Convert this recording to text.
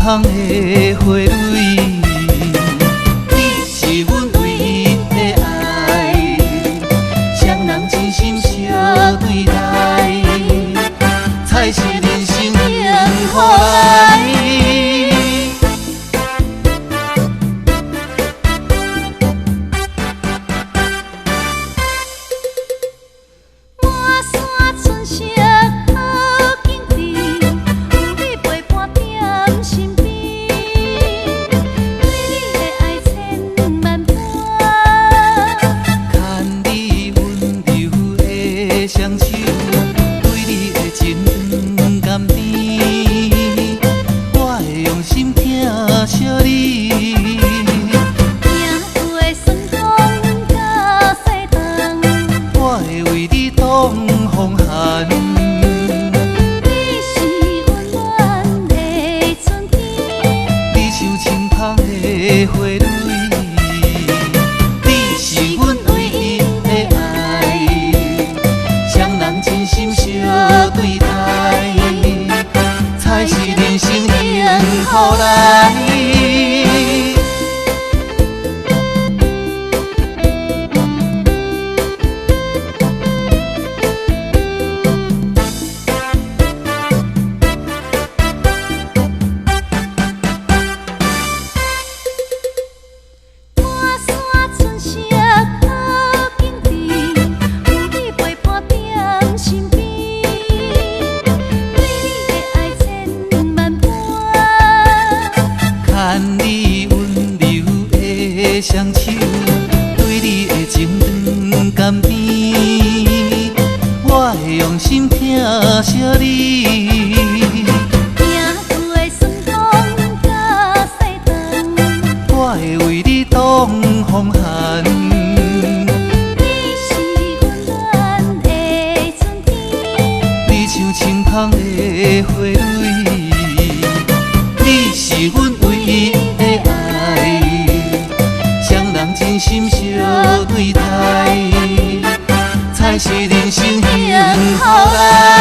芳的花蕊，你是阮唯一的爱，双人真心相对待，才是人生幸福来。双手对你的情甘甜，我会用心疼惜你。行过酸痛甲西东，我会为你挡风寒。你是温暖的春天，你像清芳的花蕊，你是阮唯一的爱。双人真心相对待，才是人生幸福来。牵你温柔的双手，对你的情长甘甜，我会用心疼惜你。行过酸痛甲西东，我会为你挡风寒。你是温暖的春天，你像清芳的花蕊，你是阮唯一的爱，双人真心相对待，才是人生幸福来。